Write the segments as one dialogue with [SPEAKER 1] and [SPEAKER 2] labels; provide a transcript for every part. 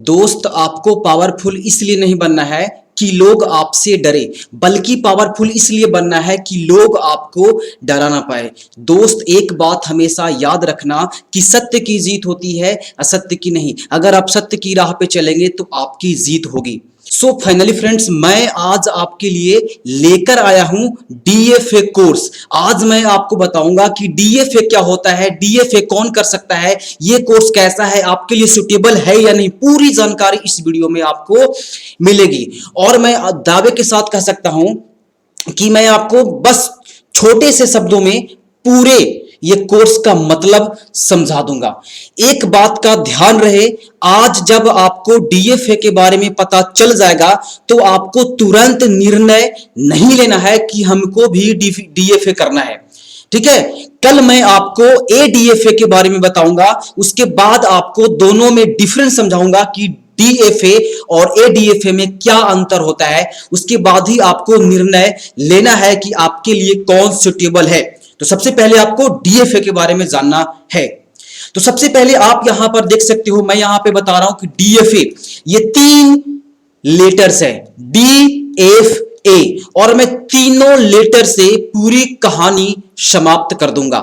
[SPEAKER 1] दोस्त, आपको पावरफुल इसलिए नहीं बनना है कि लोग आपसे डरे, बल्कि पावरफुल इसलिए बनना है कि लोग आपको डरा ना पाए। दोस्त, एक बात हमेशा याद रखना कि सत्य की जीत होती है, असत्य की नहीं। अगर आप सत्य की राह पे चलेंगे तो आपकी जीत होगी। सो फाइनली फ्रेंड्स, मैं आज आपके लिए लेकर आया हूं डीएफए कोर्स। आज मैं आपको बताऊंगा कि डीएफए क्या होता है, डीएफए कौन कर सकता है, ये कोर्स कैसा है, आपके लिए सुटेबल है या नहीं। पूरी जानकारी इस वीडियो में आपको मिलेगी और मैं दावे के साथ कह सकता हूं कि मैं आपको बस छोटे से शब्दों में पूरे ये कोर्स का मतलब समझा दूंगा। एक बात का ध्यान रहे, आज जब आपको डीएफए के बारे में पता चल जाएगा तो आपको तुरंत निर्णय नहीं लेना है कि हमको भी डीएफए करना है। ठीक है, कल मैं आपको एडीएफए के बारे में बताऊंगा, उसके बाद आपको दोनों में डिफरेंस समझाऊंगा कि डीएफए और एडीएफए में क्या अंतर होता है। उसके बाद ही आपको निर्णय लेना है कि आपके लिए कौन सुटेबल है। तो सबसे पहले आपको डीएफए के बारे में जानना है। तो सबसे पहले आप यहां पर देख सकते हो, मैं यहां पे बता रहा हूं कि डीएफए ये 3 लेटर्स है, डीएफए, और मैं तीनों लेटर से पूरी कहानी समाप्त कर दूंगा।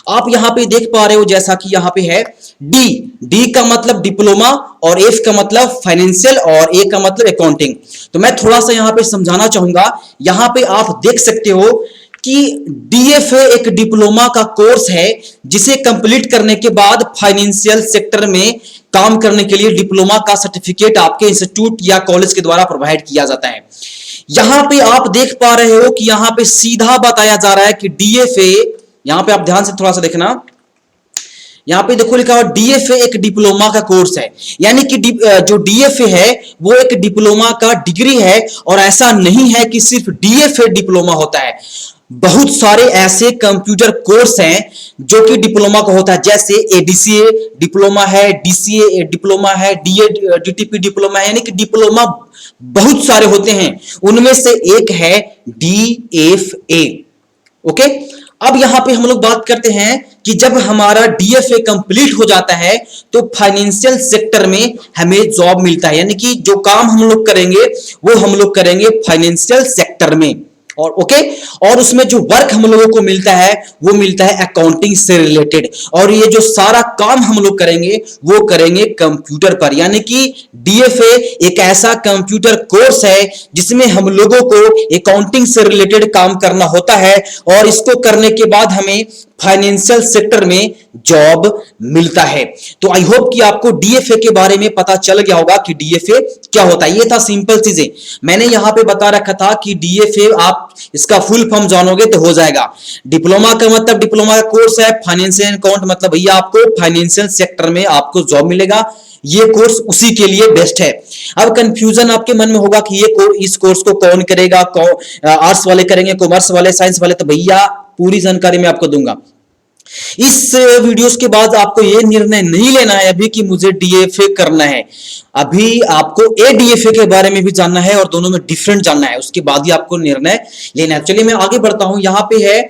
[SPEAKER 1] आप यहां पे देख पा रहे हो, जैसा कि यहां पे है डी, डी का मतलब डिप्लोमा और एफ का मतलब फाइनेंशियल और ए का मतलब अकाउंटिंग। तो मैं थोड़ा सा यहां पे समझाना चाहूंगा। यहां पे आप देख सकते हो कि डीएफए एक डिप्लोमा का कोर्स है जिसे कंप्लीट करने के बाद फाइनेंशियल सेक्टर में काम करने के लिए डिप्लोमा का सर्टिफिकेट आपके इंस्टीट्यूट या कॉलेज के द्वारा प्रोवाइड किया जाता है। यहां पे आप देख पा रहे हो कि यहां पे सीधा बताया जा रहा है कि डीएफए, यहां पे आप ध्यान से थोड़ा सा देखना, यहां पे देखो लिखा हुआ डीएफए एक डिप्लोमा का कोर्स है, यानी कि जो डीएफए है वो एक डिप्लोमा का डिग्री है। और ऐसा नहीं है कि सिर्फ डीएफए डिप्लोमा होता है, बहुत सारे ऐसे कंप्यूटर कोर्स हैं जो कि डिप्लोमा का होता है, जैसे एडीसीए डिप्लोमा है, डीसीए डिप्लोमा है, डीटीपी डिप्लोमा है, यानी कि डिप्लोमा बहुत सारे होते हैं, उनमें से एक है डीएफए। ओके, अब यहां पे हम लोग बात करते हैं कि जब हमारा डीएफए कंप्लीट हो जाता है तो फाइनेंशियल सेक्टर में हमें जॉब मिलता है, यानी कि जो काम हम लोग करेंगे वो हम लोग करेंगे फाइनेंशियल सेक्टर में। और ओके, और उसमें जो वर्क हम लोगों को मिलता है वो मिलता है अकाउंटिंग से रिलेटेड, और ये जो सारा काम हम लोग करेंगे वो करेंगे कंप्यूटर पर। यानी कि डीएफए एक ऐसा कंप्यूटर कोर्स है जिसमें हम लोगों को अकाउंटिंग से रिलेटेड काम करना होता है, और इसको करने के बाद हमें फाइनेंशियल सेक्टर में जॉब मिलता है। तो आई होप कि आपको डीएफए के बारे में पता चल गया होगा कि डीएफए क्या होता है। ये था सिंपल चीजें, मैंने यहां पे बता रखा था कि डीएफए आप इसका फुल फॉर्म जानोगे तो हो जाएगा। डिप्लोमा का मतलब डिप्लोमा का कोर्स है, फाइनेंशियल अकाउंट मतलब भैया आपको फाइनेंशियल सेक्टर में आपको जॉब मिलेगा, ये कोर्स उसी के लिए बेस्ट है। अब कंफ्यूजन आपके मन में होगा कि इस कोर्स को कौन करेगा, आर्ट्स वाले करेंगे, कॉमर्स वाले, साइंस वाले। तो भैया पूरी जानकारी मैं आपको दूंगा। इस वीडियोस के बाद आपको यह निर्णय नहीं लेना है अभी कि मुझे डीएफए करना है, अभी आपको एडीएफए के बारे में भी जानना है और दोनों में डिफरेंट जानना है, उसके बाद ही आपको निर्णय लेना है। चलिए मैं आगे बढ़ता हूं। यहां पे है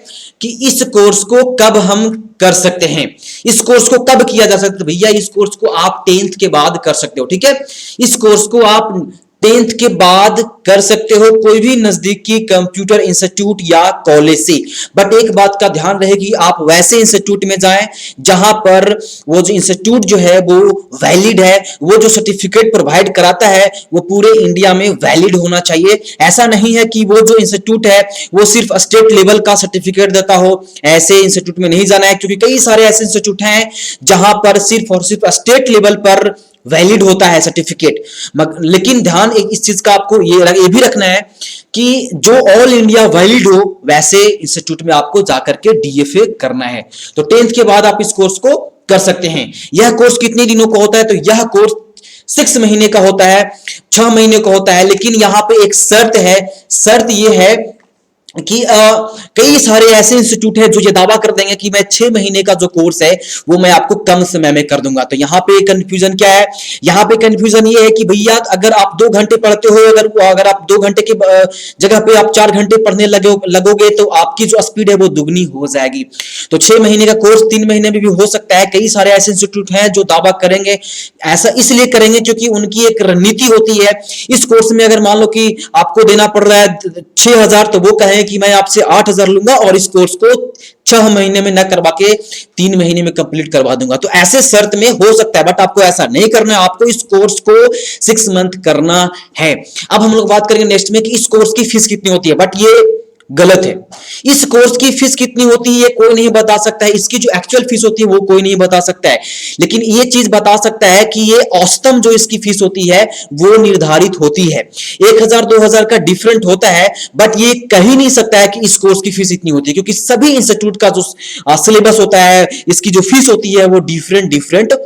[SPEAKER 1] कि इस कोर्स को कब हम कर सकते हैं, इस कोर्स को कब किया जा सकता है। भैया इस कोर्स को आप 10th के बाद कर सकते हो। ठीक है, इस कोर्स को आप 10th के बाद कर सकते हो कोई भी नजदीकी कंप्यूटर इंस्टीट्यूट या कॉलेज से। बट एक बात का ध्यान रहे कि आप वैसे इंस्टीट्यूट में जाएं जहां पर वो जो इंस्टीट्यूट जो है वो वैलिड है, वो जो सर्टिफिकेट प्रोवाइड कराता है वो पूरे इंडिया में वैलिड होना चाहिए। ऐसा नहीं है कि वो जो इंस्टीट्यूट है वो सिर्फ स्टेट लेवल का सर्टिफिकेट देता हो, ऐसे इंस्टीट्यूट में नहीं जाना है, क्योंकि कई सारे ऐसे इंस्टीट्यूट हैं जहां पर सिर्फ और सिर्फ स्टेट लेवल पर वैलिड होता है सर्टिफिकेट। लेकिन ध्यान इस चीज का आपको ये भी रखना है कि जो ऑल इंडिया वैलिड हो वैसे इंस्टीट्यूट में आपको जाकर के डीएफए करना है। तो 10th के बाद आप इस कोर्स को कर सकते हैं। यह कोर्स कितने दिनों का होता है, तो यह कोर्स 6 महीने का होता है, 6 महीने का होता है। लेकिन यहां पे एक शर्त है, शर्त यह है कि कई सारे ऐसे इंस्टीट्यूट है जो ये दावा कर देंगे कि मैं 6 महीने का जो कोर्स है वो मैं आपको कम समय में कर दूंगा। तो यहाँ पे कंफ्यूजन क्या है, यहाँ पे कंफ्यूजन ये है कि भैया अगर आप 2 घंटे पढ़ते हो, अगर आप 2 घंटे की जगह पे आप 4 घंटे पढ़ने लगोगे तो आपकी जो स्पीड है वो दुगनी हो जाएगी। तो 6 महीने का कोर्स 3 महीने में भी हो सकता है। कई सारे ऐसे इंस्टीट्यूट हैं जो दावा करेंगे, ऐसा इसलिए करेंगे क्योंकि उनकी एक रणनीति होती है। इस कोर्स में अगर मान लो कि आपको देना पड़ रहा है 6,000, तो वो कहें कि मैं आपसे 8,000 लूंगा और इस कोर्स को 6 महीने में न करवा के 3 महीने में कंप्लीट करवा दूंगा। तो ऐसे शर्त में हो सकता है, बट आपको ऐसा नहीं करना है, आपको इस कोर्स को 6 मंथ करना है। अब हम लोग बात करेंगे नेक्स्ट में कि इस कोर्स की फीस कितनी होती है, बट ये गलत है। इस कोर्स की फीस कितनी होती है ये कोई नहीं बता सकता है, इसकी जो एक्चुअल फीस होती है वो कोई नहीं बता सकता है, लेकिन ये चीज बता सकता है कि ये औसतन जो इसकी फीस होती है वो निर्धारित होती है। 1,000 2,000 का डिफरेंट होता है, बट ये कह ही नहीं सकता है कि इस कोर्स की फीस इतनी होती है, क्योंकि सभी इंस्टीट्यूट का जो सिलेबस होता है, इसकी जो फीस होती है वो डिफरेंट डिफरेंट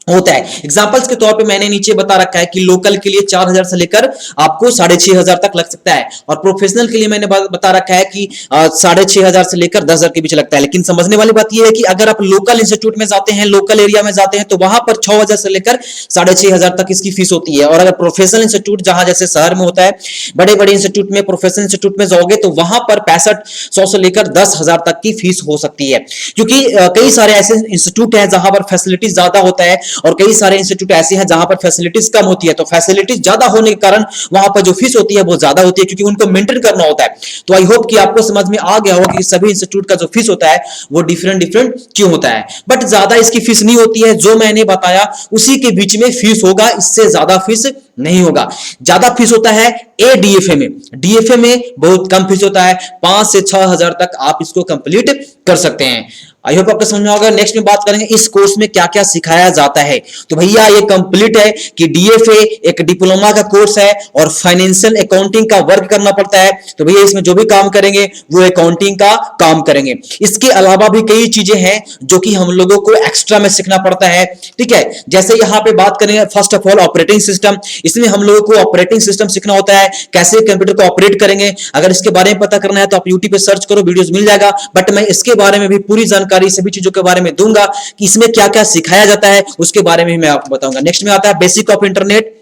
[SPEAKER 1] होता है। एग्जांपल्स के तौर पे मैंने नीचे बता रखा है कि लोकल के लिए 4,000 से लेकर आपको 6,500 तक लग सकता है, और प्रोफेशनल के लिए मैंने बता रखा है कि 6,500 से लेकर 10,000 के बीच लगता है। लेकिन समझने वाली बात यह है कि अगर आप लोकल इंस्टीट्यूट में जाते हैं, लोकल एरिया में जाते हैं, तो वहां पर 6,000 से लेकर 6,500 तक इसकी फीस होती है। और अगर प्रोफेशनल इंस्टीट्यूट जहां जैसे शहर में होता है, बड़े बड़े इंस्टीट्यूट में, प्रोफेशनल इंस्टीट्यूट में जाओगे तो वहां पर 6500 से लेकर 10,000 तक की फीस हो सकती है, क्योंकि कई सारे ऐसे इंस्टीट्यूट हैं जहां पर फैसिलिटीज ज्यादा होता है और कई सारे इंस्टीट्यूट ऐसे हैं जहां पर फैसिलिटीज कम होती है। तो फैसिलिटीज ज्यादा होने के कारण वहां पर जो फीस होती है वो ज्यादा होती है, क्योंकि उनको मेंटेन करना होता है। तो आई होप कि आपको समझ में आ गया हो कि सभी इंस्टीट्यूट का जो फीस होता है वो डिफरेंट डिफरेंट क्यों होता है, बट ज्यादा इसकी फीस नहीं होती है। जो मैंने बताया उसी के बीच में फीस होगा, इससे ज्यादा फीस नहीं होगा। ज्यादा फीस होता है डीएफए में, डीएफए में बहुत कम फीस होता है, 5 से 6,000 तक आप इसको कंप्लीट कर सकते हैं। आई होप आपको समझ में होगा। नेक्स्ट में बात करेंगे इस कोर्स में क्या क्या सिखाया जाता है। तो भैया ये कंप्लीट है कि डीएफए एक डिप्लोमा का कोर्स है और फाइनेंशियल अकाउंटिंग का वर्क करना पड़ता है। तो भैया इसमें जो भी काम करेंगे वो अकाउंटिंग का काम करेंगे। इसके अलावा भी कई चीजें हैं जो कि हम लोगों को एक्स्ट्रा में सीखना पड़ता है, ठीक है। जैसे यहाँ पे बात करेंगे first of all operating system, इसमें हम लोगों को ऑपरेटिंग सिस्टम सीखना होता है, कैसे कंप्यूटर को ऑपरेट करेंगे। अगर इसके बारे में पता करना है तो आप यूट्यूब पे सर्च करो, वीडियोस मिल जाएगा, बट मैं इसके बारे में भी पूरी जानकारी सभी चीजों के बारे में दूंगा कि इसमें क्या क्या सिखाया जाता है, उसके बारे में मैं आपको बताऊंगा। नेक्स्ट में आता है बेसिक ऑफ इंटरनेट।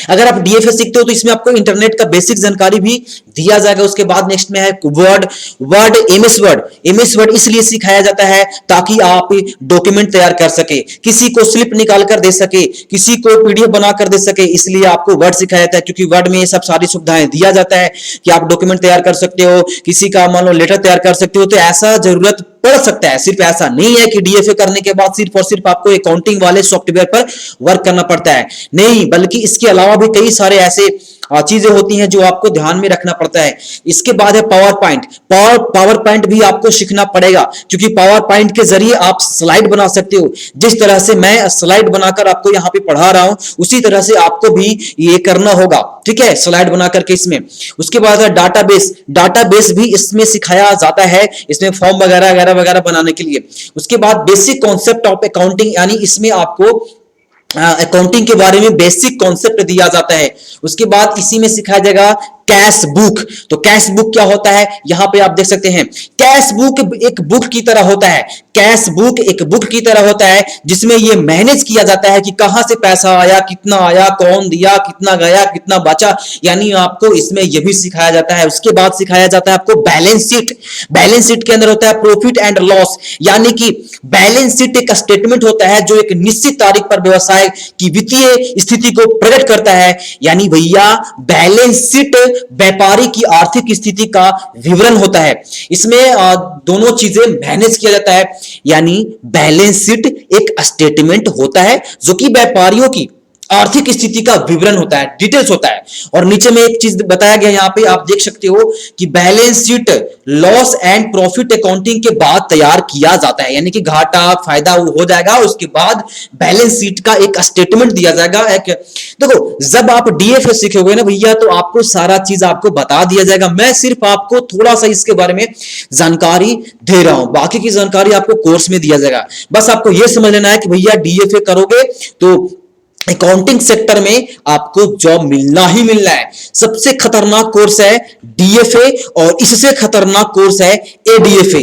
[SPEAKER 1] अगर आप डीएफए सीखते हो तो इसमें आपको इंटरनेट का बेसिक जानकारी भी दिया जाएगा। उसके बाद नेक्स्ट में है वर्ड एमएस वर्ड इसलिए सिखाया जाता है ताकि आप डॉक्यूमेंट तैयार कर सके, किसी को स्लिप निकाल कर दे सके, किसी को पीडीएफ बनाकर दे सके, इसलिए आपको वर्ड सिखाया जाता है, क्योंकि वर्ड में ये सब सारी सुविधाएं दिया जाता है कि आप डॉक्यूमेंट तैयार कर सकते हो, किसी का मान लो लेटर तैयार कर सकते हो। तो ऐसा जरूरत पड़ सकता है, सिर्फ ऐसा नहीं है कि डीएफए करने के बाद सिर्फ और सिर्फ आपको अकाउंटिंग वाले सॉफ्टवेयर पर वर्क करना पड़ता है, नहीं, बल्कि इसके अलावा भी कई सारे ऐसे चीजें होती हैं जो आपको ध्यान में रखना पड़ता है। इसके बाद है पावर पॉइंट। पावर पॉइंट भी आपको सीखना पड़ेगा, क्योंकि पावर पॉइंट के जरिए आप स्लाइड बना सकते हो। जिस तरह से मैं स्लाइड बनाकर आपको यहाँ पे पढ़ा रहा हूं, उसी तरह से आपको भी ये करना होगा, ठीक है, स्लाइड बना करके इसमें। उसके बाद है डाटाबेस भी इसमें सिखाया जाता है, इसमें फॉर्म वगैरह वगैरह वगैरह बनाने के लिए। उसके बाद बेसिक कॉन्सेप्ट ऑफ अकाउंटिंग, यानी इसमें आपको अकाउंटिंग के बारे में बेसिक कॉन्सेप्ट दिया जाता है। उसके बाद इसी में सिखाया जाएगा कैश बुक। तो कैश बुक क्या होता है, यहां पे आप देख सकते हैं, कैश बुक एक बुक की तरह होता है। कैश बुक एक बुक की तरह होता है जिसमें ये मैनेज किया जाता है कि कहां से पैसा आया, कितना आया, कौन दिया, कितना गया, कितना बचा, यानी आपको इसमें यह भी सिखाया जाता है। उसके बाद सिखाया जाता है आपको बैलेंस शीट। बैलेंस शीट के अंदर होता है प्रॉफिट एंड लॉस, यानी कि बैलेंस शीट एक स्टेटमेंट होता है जो एक निश्चित तारीख पर व्यवसाय की वित्तीय स्थिति को प्रकट करता है। यानी भैया बैलेंस शीट व्यापारी की आर्थिक स्थिति का विवरण होता है। इसमें दोनों चीजें मैनेज किया जाता है, यानी बैलेंस शीट एक स्टेटमेंट होता है जो कि व्यापारियों की आर्थिक स्थिति का विवरण होता है, डिटेल्स होता है। और नीचे में एक चीज बताया गया, यहां पे आप देख सकते हो कि balance sheet loss and profit accounting के बाद तैयार किया जाता है, यानी कि घाटा फायदा हो जाएगा, उसके बाद बैलेंस शीट का एक स्टेटमेंट दिया जाएगा। देखो, जब आप डीएफए सीखोगे ना भैया, तो आपको सारा चीज आपको बता दिया जाएगा। मैं सिर्फ आपको थोड़ा सा इसके बारे में जानकारी दे रहा हूं, बाकी की जानकारी आपको कोर्स में दिया जाएगा। बस आपको यह समझ लेना है कि भैया डीएफए करोगे तो अकाउंटिंग सेक्टर में आपको जॉब मिलना ही मिलना है। सबसे खतरनाक कोर्स है डीएफए और इससे खतरनाक कोर्स है एडीएफए।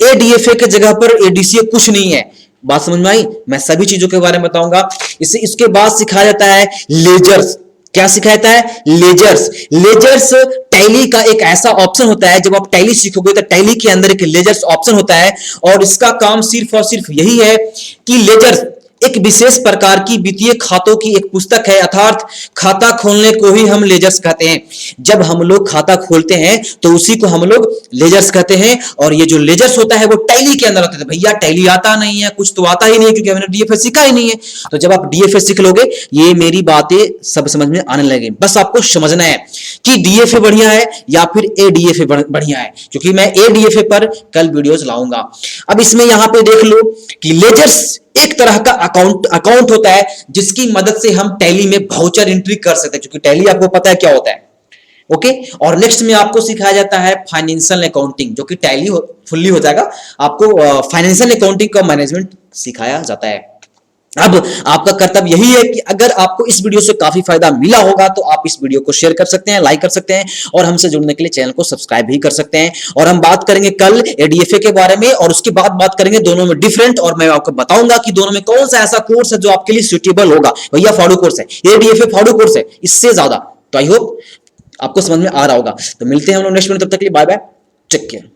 [SPEAKER 1] एडीएफए के जगह पर एडीसीए कुछ नहीं है। बात समझ में आई? मैं सभी चीजों के बारे में बताऊंगा। इसके बाद सिखाया जाता है लेजर्स। क्या सिखाया जाता है? लेजर्स। लेजर्स टैली का एक ऐसा ऑप्शन होता है, जब आप टैली सीखोगे तो टैली के अंदर एक लेजर्स ऑप्शन होता है और इसका काम सिर्फ और सिर्फ यही है कि लेजर्स एक विशेष प्रकार की वित्तीय खातों की एक पुस्तक है, अर्थात खाता खोलने को ही हम लेजर्स कहते हैं। जब हम लोग खाता खोलते हैं तो उसी को हम लोग लेजर्स कहते हैं। और ये जो लेजर्स होता है वो टैली के अंदर होता है। भैया टैली आता नहीं है, कुछ तो आता ही नहीं है क्योंकि हमने डीएफए सीखा ही नहीं है। तो जब आप डीएफए सीख लोगे ये मेरी बातें सब समझ में आने लगे। बस आपको समझना है कि डीएफए बढ़िया है या फिर एडीएफए बढ़िया है, क्योंकि मैं एडीएफए पर कल वीडियोस लाऊंगा। अब इसमें यहां पे देख लो कि लेजर्स एक तरह का अकाउंट होता है जिसकी मदद से हम टैली में वाउचर एंट्री कर सकते हैं, क्योंकि टैली आपको पता है क्या होता है। ओके, और नेक्स्ट में आपको सिखाया जाता है फाइनेंशियल अकाउंटिंग, जो कि टैली फुल्ली हो जाएगा। आपको फाइनेंशियल अकाउंटिंग का मैनेजमेंट सिखाया जाता है। अब आपका कर्तव्य यही है कि अगर आपको इस वीडियो से काफी फायदा मिला होगा तो आप इस वीडियो को शेयर कर सकते हैं, लाइक कर सकते हैं और हमसे जुड़ने के लिए चैनल को सब्सक्राइब भी कर सकते हैं। और हम बात करेंगे कल एडीएफए के बारे में और उसके बाद बात करेंगे दोनों में डिफरेंट, और मैं आपको बताऊंगा कि दोनों में कौन सा ऐसा कोर्स है जो आपके लिए सुटेबल होगा। भैया फाड़ू कोर्स है, एडीएफए फाड़ू कोर्स है, इससे ज्यादा। तो आई होप आपको समझ में आ रहा होगा। तो मिलते हैं हम लोग नेक्स्ट वीडियो, तब तक के लिए बाय बाय, टेक केयर।